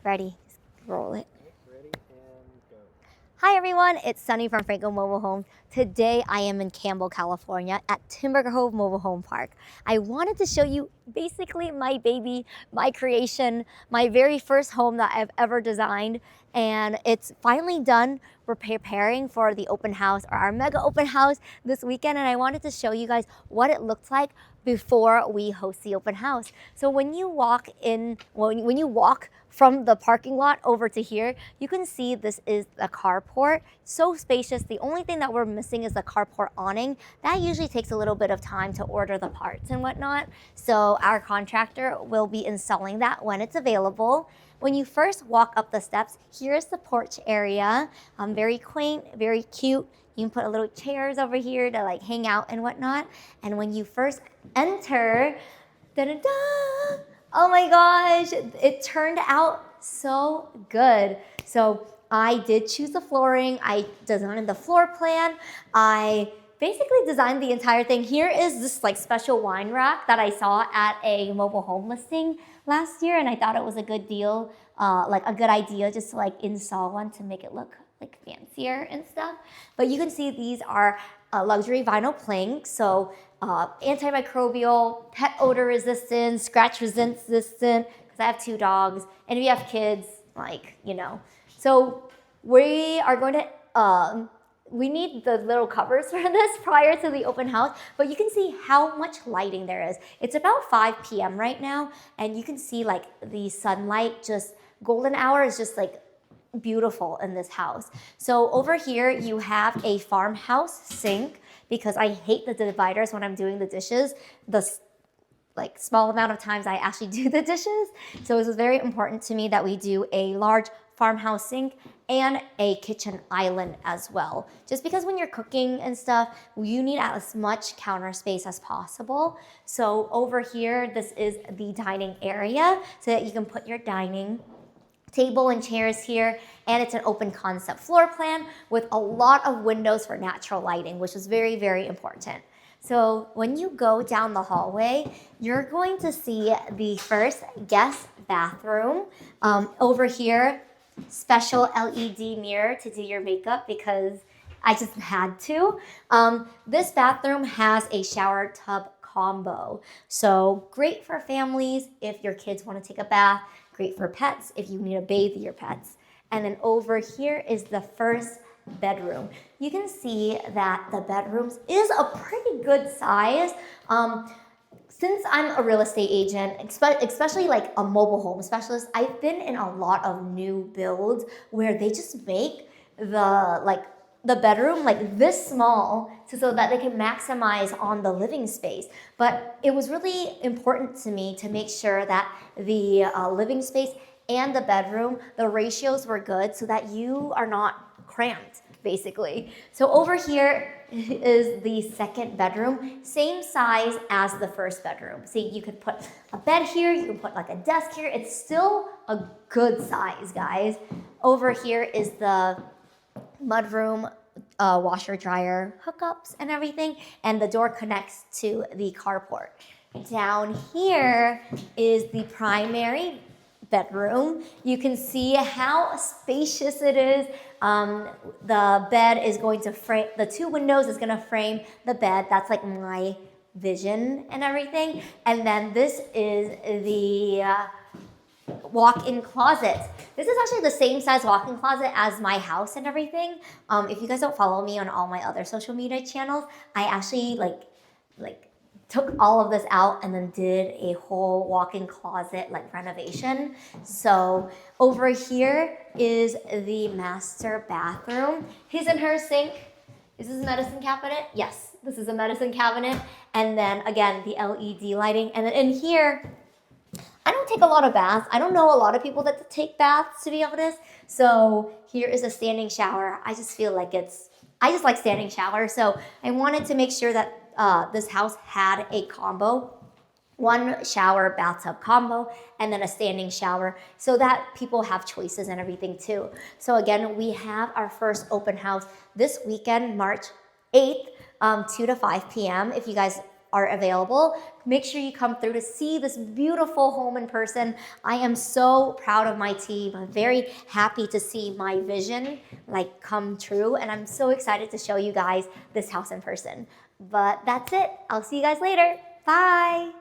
Ready? Roll it. Ready and go. Hi everyone, it's Sunny from Franco Mobile Home. Today I am in Campbell, California at Timber Cove Mobile Home Park. I wanted to show you basically my baby, my creation, my very first home that I've ever designed, and it's finally done. We're preparing for the open house or our mega open house this weekend, and I wanted to show you guys what it looked like before we host the open house. So when you walk in, when you walk from the parking lot over to here, you can see this is the carport. So spacious. The only thing that we're missing is the carport awning. That usually takes a little bit of time to order the parts and whatnot. So our contractor will be installing that when it's available. When you first walk up the steps, here's the porch area. Very quaint, very cute. You can put a little chairs over here to like hang out and whatnot. And when you first enter, da-da-da, oh my gosh, it turned out so good. So I did choose the flooring. I designed the floor plan. I basically designed the entire thing. Here is this like special wine rack that I saw at a mobile home listing last year, and I thought it was a good deal, like a good idea just to like install one to make it look like fancier and stuff. But you can see these are luxury vinyl planks, so antimicrobial, pet odor resistant, scratch resistant, because I have 2 dogs, and if you have kids, like, you know. So we are going to, we need the little covers for this prior to the open house, but you can see how much lighting there is. It's about 5 p.m. right now, and you can see like the sunlight, just golden hour is just like beautiful in this house. So over here you have a farmhouse sink, because I hate the dividers when I'm doing the dishes. The like small amount of times I actually do the dishes. So it was very important to me that we do a large farmhouse sink and a kitchen island as well. Just because when you're cooking and stuff, you need as much counter space as possible. So over here, this is the dining area so that you can put your dining table and chairs here, and it's an open concept floor plan with a lot of windows for natural lighting, which is very, very important. So when you go down the hallway, you're going to see the first guest bathroom. Over here, special LED mirror to do your makeup because I just had to. This bathroom has a shower tub combo. So great for families if your kids want to take a bath, great for pets if you need to bathe your pets. And then over here is the first bedroom. You can see that the bedrooms is a pretty good size. Since I'm a real estate agent, especially like a mobile home specialist, I've been in a lot of new builds where they just make the bedroom like this small so that they can maximize on the living space. But it was really important to me to make sure that the living space and the bedroom, the ratios were good so that you are not cramped, basically. So over here is the second bedroom, same size as the first bedroom. See, you could put a bed here, you can put like a desk here. It's still a good size, guys. Over here is the mudroom, washer dryer hookups and everything, and the door connects to the carport. Down here is the primary bedroom. You can see how spacious it is. The bed is going to frame, the 2 windows is going to frame the bed. That's like my vision and everything. And then this is the walk-in closet. This is actually the same size walk-in closet as my house and everything. If you guys don't follow me on all my other social media channels, I actually like took all of this out and then did a whole walk-in closet like renovation. So over here is the master bathroom. His and her sink. Is this a medicine cabinet? Yes, this is a medicine cabinet. And then again, the LED lighting. And then in here, I don't take a lot of baths. I don't know a lot of people that take baths, to be honest. So here is a standing shower. I just feel like I just like standing showers. So I wanted to make sure that this house had a combo, 1 shower bathtub combo, and then a standing shower so that people have choices and everything too. So again, we have our first open house this weekend, March 8th, 2 to 5 p.m. If you guys are available. Make sure you come through to see this beautiful home in person. I am so proud of my team. I'm very happy to see my vision like come true, and I'm so excited to show you guys this house in person. But that's it. I'll see you guys later. Bye.